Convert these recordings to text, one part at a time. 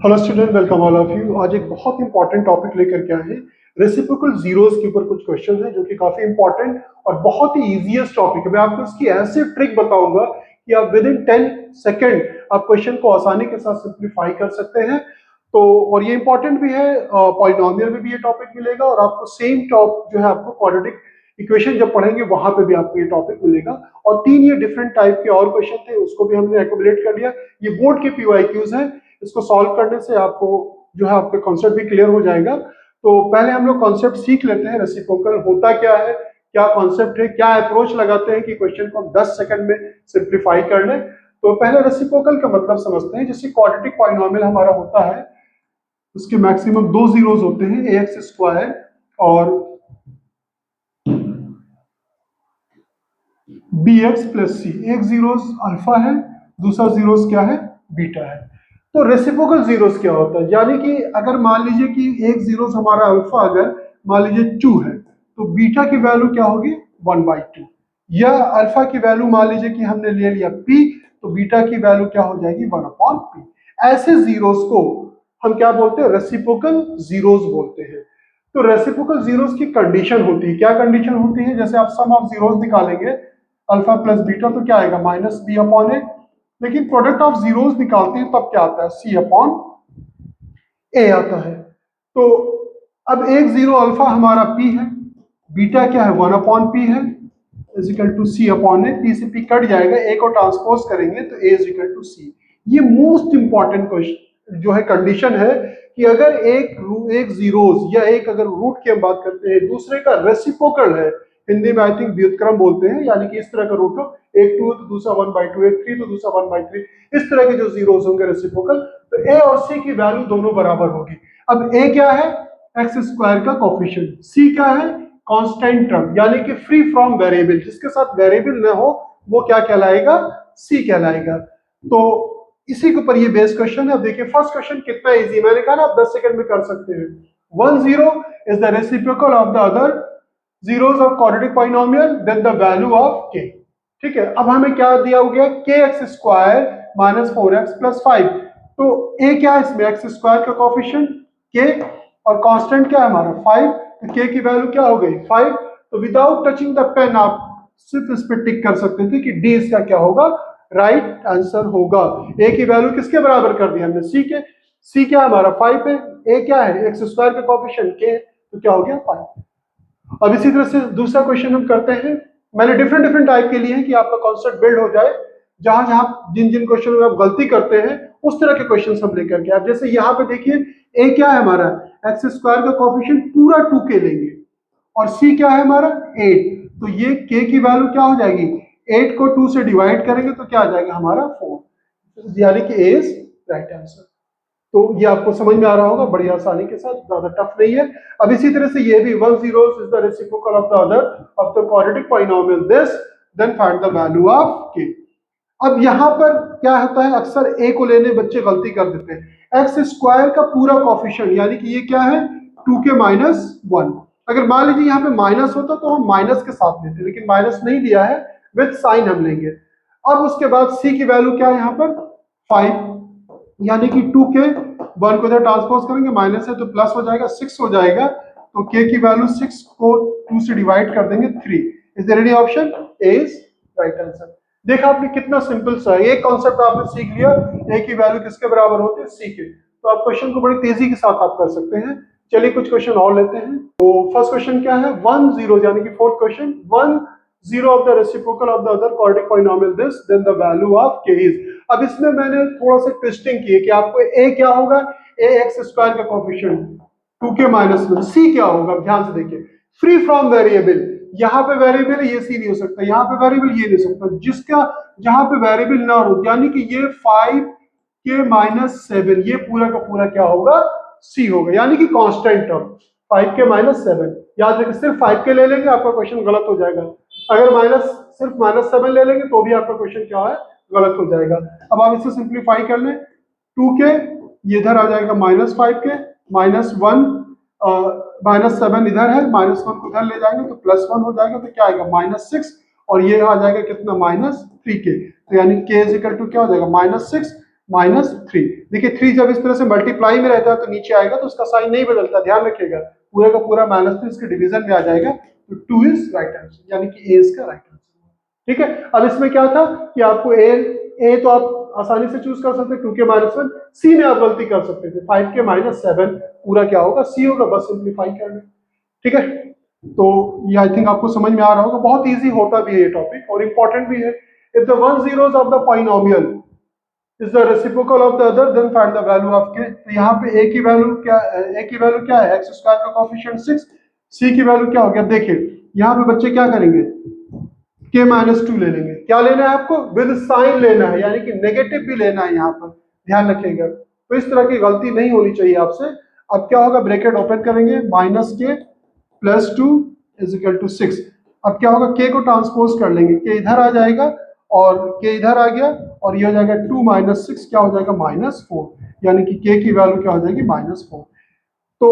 Hello student, welcome all of you. आज एक बहुत इंपॉर्टेंट टॉपिक लेकर के आए हैं। रेसिप्रोकल जीरोस के ऊपर कुछ क्वेश्चन हैं जो कि काफी इंपॉर्टेंट और बहुत ही इजीएस्ट टॉपिक है। मैं आपको इसकी ऐसे ट्रिक बताऊंगा कि आप विद इन 10 सेकेंड आप क्वेश्चन को आसानी के साथ सिंप्लीफाई कर सकते हैं। तो और ये इंपॉर्टेंट भी है, पॉलिनोमियल में भी ये टॉपिक मिलेगा और आपको सेम टॉप जो है आपको क्वाड्रेटिक इक्वेशन जब पढ़ेंगे वहां पे भी आपको ये टॉपिक मिलेगा। और 3 ये डिफरेंट टाइप के और क्वेश्चन थे, उसको भी हमने एक्यूमुलेट कर लिया। ये बोर्ड के पीवाईक्यूज हैं, इसको सॉल्व करने से आपको जो है आपका कॉन्सेप्ट भी क्लियर हो जाएगा। तो पहले हम लोग कॉन्सेप्ट सीख लेते हैं, रेसिप्रोकल होता क्या है, क्या कॉन्सेप्ट है, क्या अप्रोच लगाते हैं कि क्वेश्चन को हम 10 सेकंड में सिंप्लीफाई कर लें। तो पहले रेसिप्रोकल का मतलब समझते हैं। जैसे क्वाड्रेटिक पॉलिनोमियल हमारा होता है, उसके मैक्सिमम 2 जीरोस होते हैं, ax स्क्वायर और bx प्लस सी। एक जीरोस अल्फा है, दूसरा जीरोस क्या है, बीटा है। तो रेसिप्रोकल जीरोस क्या होता है, यानी कि अगर मान लीजिए कि एक जीरोस हमारा अल्फा अगर मान लीजिए 2 है तो बीटा की वैल्यू क्या होगी 1/2। या अल्फा की वैल्यू मान लीजिए कि हमने ले लिया p, तो बीटा की वैल्यू क्या हो जाएगी 1/p। ऐसे जीरोस को हम क्या बोलते हैं, रेसिप्रोकल जीरोस बोलते हैं। तो रेसिप्रोकल जीरोस की कंडीशन होती है, क्या कंडीशन होती है, जैसे आप सम ऑफ जीरोस निकालेंगे अल्फा प्लस बीटा तो क्या आएगा -b/a। लेकिन प्रोडक्ट ऑफ जीरोस निकालते हैं तब क्या आता है c/a आता है। तो अब एक जीरो अल्फा हमारा p है, बीटा क्या है 1/p है, इजिकल टू c/a। p से p कट जाएगा, a को ट्रांसपोज करेंगे तो a इजिकल टू c। ये मोस्ट इंपॉर्टेंट क्वेश्चन जो है, कंडीशन है कि अगर एक जीरोस या एक अगर रूट की हम बात करते हैं दूसरे का रेसिप्रोकल है, हिंदी में आई थिंक व्युत्क्रम बोलते हैं, यानी कि इस तरह का रूट हो, एक 2 तो दूसरा 1/2, एक 3 तो दूसरा 1/3, इस तरह के जो जीरोस होंगे रेसिप्रोकल, तो a और c की वैल्यू दोनों बराबर होगी। अब a क्या है, एक्स स्क्वायर का कोफिशिएंट, c क्या है कांस्टेंट टर्म, यानी कि फ्री फ्रॉम वेरिएबल, जिसके साथ वेरिएबल ना हो वो क्या कहलाएगा, c कहलाएगा। तो इसी के ऊपर ये बेस क्वेश्चन है। अब देखिए फर्स्ट क्वेश्चन कितना इजी, मैंने कहा ना आप 10 सेकंड में कर सकते हैं। 1 0 is the reciprocal of the other zeros of quadratic polynomial, then the value of k। ठीक है, अब हमें क्या दिया हो गया, kx square minus 4x plus 5। तो a क्या है इसमें, x स्क्वायर का कोफिशिएंट k और कांस्टेंट क्या है हमारा 5, तो k की वैल्यू क्या हो गई 5। तो विदाउट टचिंग द पेन आप सिर्फ इस पे टिक कर सकते थे कि d इसका क्या होगा, राइट आंसर होगा। a की वैल्यू किसके बराबर कर दी हमने, c के। c क्या हमारा 5 है, a क्या है x स्क्वायर का कोफिशिएंट k, तो क्या हो गया 5। अब इसी तरह से दूसरा क्वेश्चन हम करते हैं। मैंने डिफरेंट डिफरेंट टाइप के लिए है कि आपका कॉन्सेप्ट बिल्ड हो जाए, जहां जहां जिन जिन क्वेश्चन में आप गलती करते हैं उस तरह के क्वेश्चन हम लेकर के। आप जैसे यहाँ पे देखिए ए क्या है हमारा, एक्स स्क्वायर का कोफिशिएंट पूरा 2k लेंगे और सी क्या है हमारा 8, तो ये k की वैल्यू क्या हो जाएगी, 8 को 2 से डिवाइड करेंगे तो क्या आ जाएगा हमारा 4, यानी कि ए इज राइट आंसर। तो ये आपको समझ में आ रहा होगा बड़ी आसानी के साथ, ज्यादा टफ नहीं है। अब इसी तरह से ये भी 1 0 is the reciprocal of the other of the quadratic polynomial this, then find the value of k। अब यहाँ पर क्या होता है, अक्सर a को लेने बच्चे गलती कर देते हैं। एक्स स्क्वायर का पूरा कोफिशिएंट, यानी कि ये क्या है 2k माइनस 1। अगर मान लीजिए यहाँ पे माइनस होता तो हम माइनस के साथ लेते, लेकिन माइनस नहीं दिया है, विद साइन हम लेंगे। अब उसके बाद c की वैल्यू क्या है यहाँ पर 5, यानी कि 2k 1 को इधर ट्रांसपोज करेंगे, माइनस है तो प्लस हो जाएगा 6 हो जाएगा, तो k की वैल्यू 6 को 2 से डिवाइड कर देंगे 3। Is there any option, a is right answer. देखा आपने कितना सिंपल सा है, एक कॉन्सेप्ट आपने सीख लिया, a की वैल्यू किसके बराबर होती है, c के। तो आप क्वेश्चन को बड़ी तेजी के साथ आप कर सकते हैं। चलिए कुछ क्वेश्चन और लेते हैं। तो फर्स्ट क्वेश्चन क्या है, 1 0, यानी कि fourth question, 1 0 of the reciprocal of the other quadratic polynomial this, then the value of k is। अब इसमें मैंने थोड़ा सा ट्विस्टिंग की है कि आपको a क्या होगा, a एक्स स्क्वायर का कोफिशिएंट 2k माइनस 1, c क्या होगा, ध्यान से देखिए फ्री फ्रॉम वेरिएबल, यहाँ पे वेरिएबल ये c नहीं हो सकता, यहाँ पे वेरिएबल ये नहीं हो सकता, जिसका जहां पे वेरिएबल ना हो, यानी कि ये 5k माइनस 7, ये पूरा का पूरा क्या होगा c होगा, यानी कि कांस्टेंट टर्म 5k माइनस 7। याद रखिए सिर्फ 5k ले लेंगे आपका क्वेश्चन गलत हो जाएगा, अगर सिर्फ -7 ले लेंगे तो भी आपका क्वेश्चन क्या है, गलत हो जाएगा। अब आप इसे सिंप्लीफाई कर लें, 2k ये इधर आ जाएगा -5k, -1 -7 इधर है, -1 को इधर ले जाएंगे तो +1 हो जाएगा, तो क्या आएगा -6, और ये आ जाएगा कितना -3k, तो यानी k इज इक्वल टू क्या हो जाएगा -6 -3। देखिए 3 जब इस तरह से मल्टीप्लाई में रहता है तो नीचे आएगा तो उसका साइन नहीं बदलता, ध्यान रखिएगा, पूरा का पूरा -3 इसके डिवीजन में आ जाएगा, तो 2 इज राइट आंसर, यानी कि ए इसका राइट आंसर। ठीक है, अब इसमें क्या था कि आपको ए तो आप आसानी से चूज कर सकते 2 के -1, सी में आप गलती कर सकते थे 5 के -7, पूरा क्या होगा सी होगा, बस सिंप्लीफाई कर लें। ठीक है, तो ये आई थिंक आपको समझ में आ रहा होगा, बहुत इजी होता भी है ये टॉपिक और इंपॉर्टेंट भी है। If the one zeros of the polynomial is the reciprocal of the other then find the value of के। तो यहाँ पे ए की वैल्यू क्या है, एक्स स्क्वायर का कोएफिशिएंट 6, सी की वैल्यू क्या हो गया, देखिए यहाँ पे बच्चे क्या करेंगे, के -2 ले लेंगे, क्या लेना है आपको, विद साइन लेना है, यानी कि नेगेटिव भी लेना है, यहाँ पर ध्यान रखिएगा, तो इस तरह की गलती नहीं होनी चाहिए आपसे। अब क्या होगा, ब्रैकेट ओपन करेंगे, -k + 2 = 6। अब क्या होगा, k को ट्रांसपोज कर लेंगे, k इधर आ जाएगा और k इधर आ गया और ये हो जाएगा 2 - 6 क्या हो जाएगा, -4, यानी कि k की वैल्यू क्या हो जाएगी, -4। तो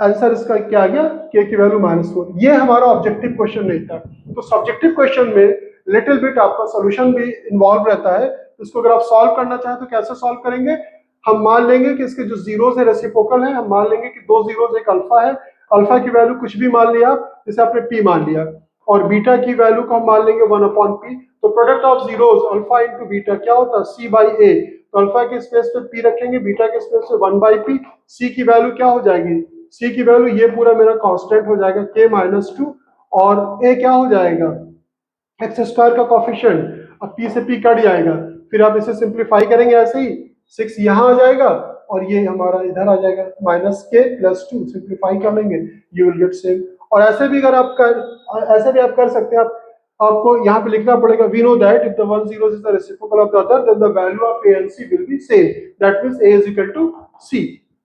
आंसर इसका क्या आ गया, k की वैल्यू -4। ये हमारा ऑब्जेक्टिव क्वेश्चन नहीं था। तो सब्जेक्टिव क्वेश्चन में लिटिल बिट आपका सॉल्यूशन भी इन्वॉल्व रहता है, तो इसको अगर आप सॉल्व करना चाहें तो कैसे सॉल्व करेंगे, हम मान लेंगे कि इसके जो जीरोस है रेसिप्रोकल है, हम मान लेंगे कि दो जीरोस, एक अल्फा है, अल्फा की वैल्यू कुछ भी मान लिया, जैसे आपने पी मान लिया, और बीटा की वैल्यू को हम मान लेंगे 1/p। तो product of zeros alpha into beta क्या होता है, c/a। तो अल्फा के स्पेस पे p रखेंगे, बीटा के स्पेस पे 1/p, c की वैल्यू क्या हो जाएगी, c की वैल्यू ये पूरा मेरा कांस्टेंट हो जाएगा k -2, और a क्या हो जाएगा, एक्स स्क्वायर का कोएफिशिएंट, अब p से p कट जाएगा, फिर आप इसे सिंप्लीफाई करेंगे ऐसे ही, 6 यहाँ आ जाएगा और ये हमारा इधर आ जाएगा, -k + 2 सिंप्लीफाई कर लेंगे, यू विल गेट सेम। और ऐसे भी अगर आप ऐसे भी आप कर सकते हैं, आपको यहाँ पे लिखना पड़ेगा, we know that if the one zero is the reciprocal of the other then the value of a and c will be same, that means a = c।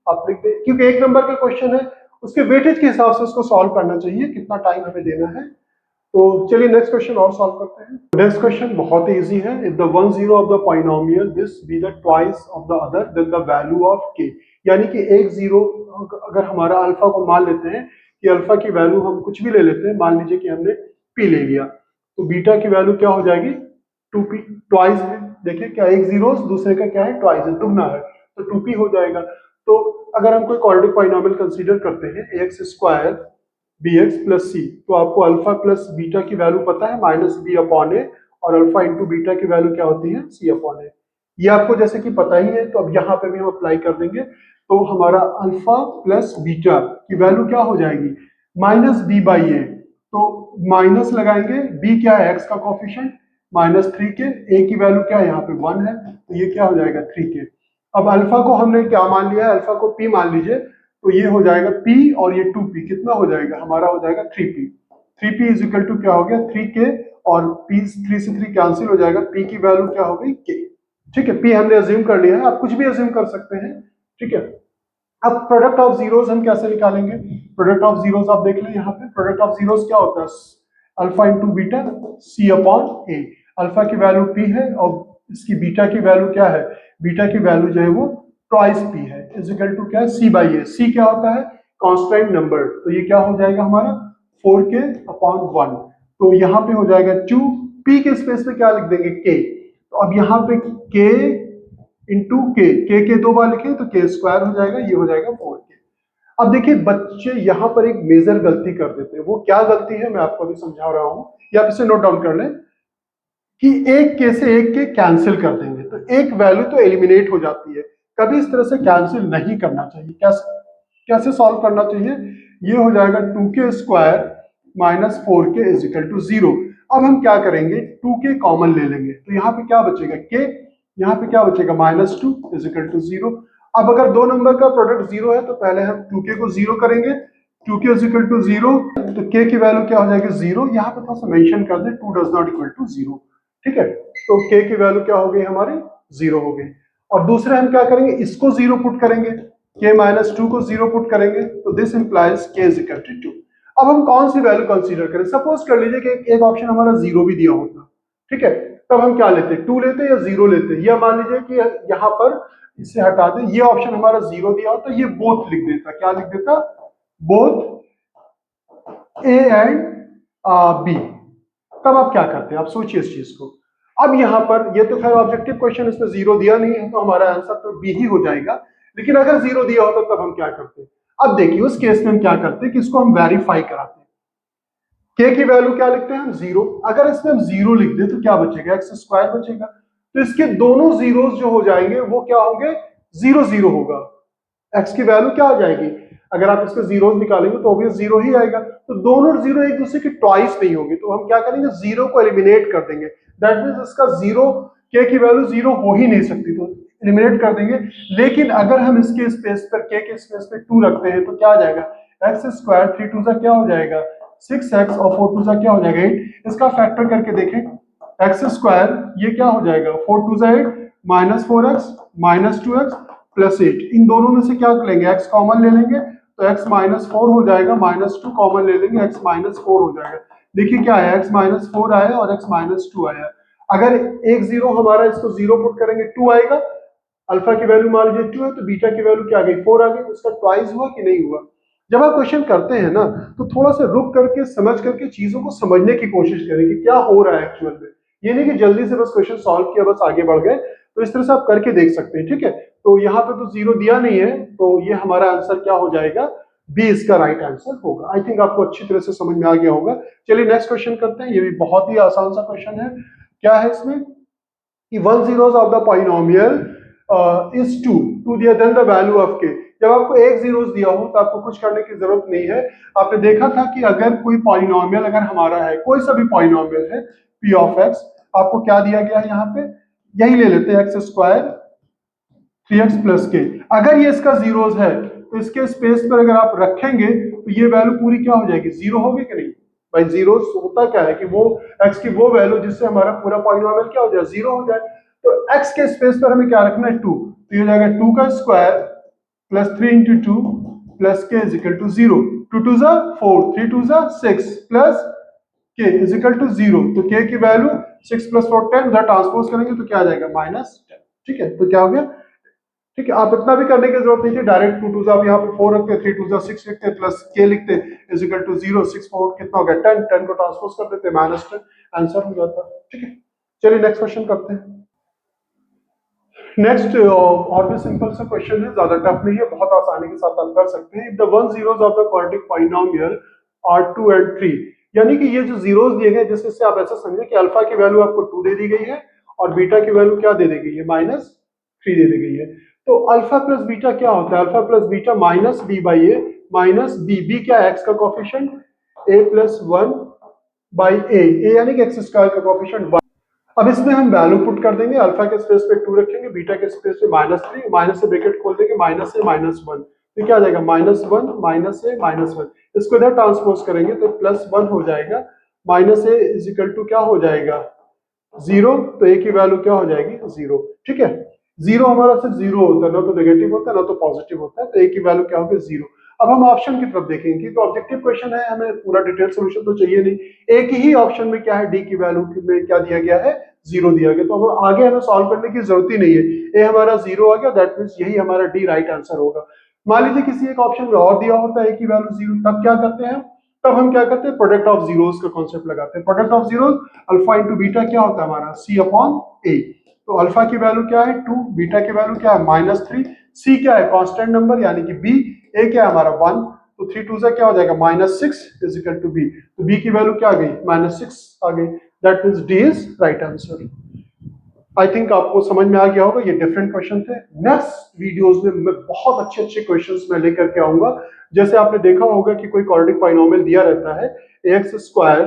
आप लिख दें, क्योंकि एक नंबर का क्वेश्चन है, उसके वेटेज के हिसाब से उसको सॉल्व करना चाहिए, कितना टाइम हमें देना है। तो चलिए नेक्स्ट क्वेश्चन और सॉल्व करते हैं। नेक्स्ट क्वेश्चन बहुत ही इजी है, if the one zero of the polynomial this be the twice of the other then the value of k, यानी कि एक जीरो अगर हमारा अल्फा को मान लेते हैं कि अल्फा की वैल्यू हम कुछ भी ले लेते हैं, मान लीजिए कि हमने p ले लिया, तो बीटा की वैल्यू क्या हो जाएगी, 2p, ट्वाइस है, देखिए क्या एक जीरो दूसरे का क्या है, ट्वाइस है, दुगना है, तो 2p हो जाएगा। तो अगर हम कोई क्वाड्रेटिक पॉलिनोमियल कंसीडर करते हैं x² bx + c, तो आपको अल्फा प्लस बीटा की वैल्यू पता है -b/a, और अल्फा इंटू बीटा की वैल्यू क्या होती है, c/a। ये आपको जैसे कि पता ही है, तो अब यहाँ पे भी हम अप्लाई कर देंगे, तो हमारा अल्फा प्लस बीटा की वैल्यू क्या हो जाएगी, -b/a, तो माइनस लगाएंगे, b क्या है, x का कोएफिशिएंट -3k, a की वैल्यू क्या है, यहाँ पे 1 है, तो ये क्या हो जाएगा 3k। अब अल्फा को हमने क्या मान लिया है, अल्फा को p मान लीजिए, तो ये हो जाएगा p और ये 2p, कितना हो जाएगा, हमारा हो जाएगा 3p। 3p = क्या हो गया, 3k, और p 3 से 3 कैंसिल हो जाएगा, p की वैल्यू क्या हो गई, k। ठीक है, p हमने अज्यूम कर लिया है, आप कुछ भी अज्यूम कर सकते हैं। ठीक है, अब प्रोडक्ट ऑफ जीरोस हम कैसे निकालेंगे, प्रोडक्ट ऑफ जीरोस आप देख लें, यहाँ पे प्रोडक्ट ऑफ जीरोस क्या होता है, alpha into beta c/a। Alpha की वैल्यू p है और इसकी बीटा की वैल्यू क्या है, बीटा की वैल्यू जो है वो ट्वाइस p है, = क्या है, c/a। c क्या होता है, कांस्टेंट नंबर, तो ये क्या हो जाएगा हमारा 4k/1, तो यहाँ पे हो जाएगा 2, p के स्पेस पे क्या लिख देंगे, k, तो अब यहाँ पे k इंटू के दो बार लिखे तो k² हो जाएगा, ये हो जाएगा 4k। अब देखिए बच्चे यहाँ पर एक मेजर गलती कर देते हैं, वो क्या गलती है मैं आपको अभी समझा रहा हूं, या आप इसे नोट डाउन कर लें, कि एक के से एक के कैंसिल कर देंगे तो एक वैल्यू तो एलिमिनेट हो जाती है, कभी इस तरह से कैंसिल नहीं करना चाहिए। कैसे सॉल्व करना चाहिए, ये हो जाएगा 2k² -4k = 0। अब हम क्या करेंगे, 2k कॉमन ले लेंगे, तो यहाँ पे क्या बचेगा, k, यहाँ पे क्या बचेगा, -2 = 0। अब अगर दो नंबर का प्रोडक्ट 0 है तो पहले हम 2k को 0 करेंगे, 2k = 0, तो k की वैल्यू क्या हो जाएगी, 0। यहाँ पे थोड़ा सा मेंशन कर दे, 2 does not equal to 0। ठीक है, तो k की वैल्यू क्या हो गई हमारी, 0 हो गई। और दूसरे हम क्या करेंगे, इसको 0 पुट करेंगे, k -2 को 0 पुट करेंगे, तो दिस इंप्लाइज k = 2। अब हम कौन सी वैल्यू कंसीडर करें, सपोज कर लीजिए कि एक ऑप्शन हमारा 0 भी दिया होता, ठीक है, तब हम क्या लेते, 2 लेते या 0 लेते, या मान लीजिए कि यहाँ पर इसे हटा दें, ये ऑप्शन हमारा 0 दिया होता, ये बोथ लिख देता, क्या लिख देता, बोथ a एंड b। तब आप क्या करते हैं, आप सोचिए इस चीज को। अब यहाँ पर ये तो खैर ऑब्जेक्टिव क्वेश्चन, इसमें जीरो दिया नहीं है तो हमारा आंसर तो बी ही हो जाएगा, लेकिन अगर जीरो दिया होता तब हम क्या करते? अब देखिए उस केस में हम क्या करते हैं कि इसको हम वेरीफाई कराते हैं। के की वैल्यू क्या लिखते हैं हम? जीरो। अगर इसमें हम जीरो लिख दें तो क्या बचेगा? एक्स स्क्वायर बचेगा। तो इसके दोनों जीरोस जो हो जाएंगे वो क्या होंगे? जीरो जीरो होगा। एक्स की वैल्यू क्या आ जाएगी? अगर आप इसके जीरो निकालेंगे तो ऑब्वियस जीरो ही आएगा। तो दोनों जीरो एक दूसरे के ट्वाइस नहीं होंगे, तो हम क्या करेंगे? जीरो को एलिमिनेट कर देंगे। दैट मींस इसका जीरो, के की वैल्यू जीरो हो ही नहीं सकती, तो एलिमिनेट कर देंगे। लेकिन अगर हम इसके स्पेस पर, के स्पेस पे 2 रखते हैं तो क्या आ जाएगा? एक्स स्क्वायर 3 2 क्या हो जाएगा? 6x और 4 2 क्या हो जाएगा? 8। इसका फैक्टर करके देखें, एक्स स्क्वायर ये क्या हो जाएगा? 4 2 8 minus 4x minus 2x plus 8। इन दोनों में से क्या लेंगे? x कॉमन ले लेंगे तो x माइनस 4 हो जाएगा, माइनस 2 कॉमन ले लेंगे x माइनस 4 हो जाएगा। देखिए क्या है, x माइनस 4 आया और x माइनस 2 आया। अगर एक जीरो हमारा, इसको जीरो पुट करेंगे 2 आएगा। अल्फा की वैल्यू मान लीजिए 2 है तो बीटा की वैल्यू क्या आ गई? 4 आ गई। उसका ट्वाइस हुआ कि नहीं हुआ? जब आप क्वेश्चन करते हैं ना तो थोड़ा सा रुक करके समझ करके चीजों को समझने की कोशिश करें कि क्या हो रहा है एक्चुअल में। ये नहीं कि जल्दी से बस क्वेश्चन सॉल्व किया बस आगे बढ़ गए। तो इस तरह से आप करके देख सकते हैं, ठीक है। तो यहाँ पे तो जीरो दिया नहीं है, तो ये हमारा आंसर क्या हो जाएगा? बी इसका राइट आंसर होगा। आई थिंक आपको अच्छी तरह से समझ में आ गया होगा। चलिए नेक्स्ट क्वेश्चन करते हैं। ये भी बहुत ही आसान सा क्वेश्चन है। क्या है इसमें कि 1 zeros of the polynomial is 2 दिया, then the value of k। जब आपको एक जीरोस दिया हो तो आपको कुछ करने की जरूरत नहीं है। आपने देखा था कि अगर कोई पॉलिनोमियल अगर हमारा है, कोई सा भी पॉलिनोमियल है p ऑफ x, आपको क्या दिया गया है यहाँ पे? यही ले लेते हैं, एक्स स्क्वायर 3x प्लस के। अगर ये इसका जीरोस है तो इसके स्पेस पर अगर आप रखेंगे तो ये वैल्यू पूरी क्या हो जाएगी? जीरो होगी कि नहीं? भाई जीरो होता क्या है कि वो x की वो वैल्यू जिससे हमारा पूरा पॉलिनोमियल क्या हो जाए? जीरो हो जाए। तो x के स्पेस पर हमें क्या रखना है? 2। तो ये हो जाएगा 2 का स्क्वायर प्लस 3 इंटू 2 प्लस के इज इक्वल टू 0। 2 2 जा 4, 3 2 जा 6 प्लस के इज इक्वल टू 0। तो के की वैल्यू 6 प्लस 4 10, उधर ट्रांसपोज करेंगे तो क्या आ जाएगा? -10। ठीक है, तो क्या हो गया? ठीक है, आप इतना भी करने की जरूरत नहीं थी। डायरेक्ट 2 2 आप यहाँ पे 4 रखते, 3 2 6 लिखते प्लस के लिखते इज इक्वल टू 0। 6 4 कितना हो गया? 10। 10 को ट्रांसपोज कर देते -10, आंसर हो जाता। ठीक है, चलिए नेक्स्ट क्वेश्चन करते हैं। नेक्स्ट और भी सिंपल सा क्वेश्चन है, ज्यादा टफ नहीं है, बहुत आसानी के साथ आप कर सकते हैं। If the 1 zeros of the quadratic polynomial are 2 and 3, यानी कि ये जो जीरोस दिए गए जिससे से आप ऐसा समझे कि अल्फा की वैल्यू आपको 2 दे दी गई है और बीटा की वैल्यू क्या दे दी गई है? -3 दे दी गई है। तो अल्फा प्लस बीटा क्या होता है? Alpha plus beta minus B by A minus B. B क्या है? एक्स का coefficient, A plus 1 by A यानी कि एक्स स्क्वायर का कोफिशिएंट 1। अब इसमें हम वैल्यू पुट कर देंगे। अल्फा के स्पेस पे 2 रखेंगे, बीटा के स्पेस पे -3, माइनस से ब्रैकेट खोल देंगे, माइनस से -1। तो क्या आ जाएगा? -1 माइनस से -1। इसको इधर ट्रांसपोज करेंगे तो +1 हो जाएगा। Minus A is equal to क्या हो जाएगा? 0। तो ए की वैल्यू क्या हो जाएगी? 0। ठीक है, 0 हमारा सिर्फ 0 होता है, ना तो नेगेटिव होता है ना तो पॉजिटिव होता है। तो ए की वैल्यू क्या होगी? 0। अब हम ऑप्शन की तरफ देखेंगे क्योंकि ऑब्जेक्टिव क्वेश्चन है, हमें पूरा डिटेल सॉल्यूशन तो चाहिए नहीं। एक ही ऑप्शन में क्या है? डी की वैल्यू में क्या दिया गया है? 0 दिया गया। तो हम आगे हमें सॉल्व करने की जरूरत ही नहीं है। ए हमारा 0 आ गया, दैट मींस यही हमारा डी राइट आंसर होगा। मान लीजिए किसी एक ऑप्शन में और दिया होता है ए की वैल्यू 0, तब क्या करते हैं? तब हम क्या करते हैं? प्रोडक्ट ऑफ जीरोस का कॉन्सेप्ट लगाते हैं। Product of zeros alpha into beta क्या होता है हमारा? सी अपॉन ए। तो अल्फा की वैल्यू क्या है? 2, बीटा की वैल्यू क्या है? -3, सी क्या है? कांस्टेंट नंबर यानी कि बी, ए क्या है हमारा? 1। तो 3 2 क्या हो जाएगा? -6 इज इक्वल टू बी। तो बी की वैल्यू क्या आ गई? -6 आ गई। That means D is right answer. I think आपको समझ में आ गया होगा। ये डिफरेंट क्वेश्चन थे। नेक्स्ट वीडियोस में मैं बहुत अच्छे अच्छे क्वेश्चंस में लेकर के आऊंगा। जैसे आपने देखा होगा कि कोई क्वाड्रेटिक पॉलिनोमियल दिया रहता है ax स्क्वायर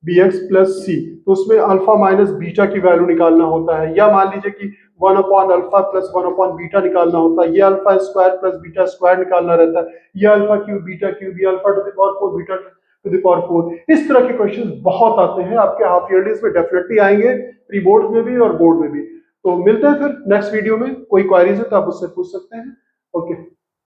bx प्लस सी, तो उसमें अल्फा माइनस बीटा की वैल्यू निकालना होता है। या मान लीजिए कि 1 upon alpha plus 1 upon beta निकालना होता है। ये alpha square plus beta square निकालना रहता है। ये अल्फा क्यूब बीटा क्यूब, ये alpha two the power 4 beta two the power 4। इस तरह के क्वेश्चंस बहुत आते हैं आपके हाफ ईयरलीज में, डेफिनेटली आएंगे, प्री बोर्ड में भी और बोर्ड में भी। तो मिलते हैं फिर नेक्स्ट वीडियो में। कोई क्वेरीज है तो आप उससे पूछ सकते हैं। ओके।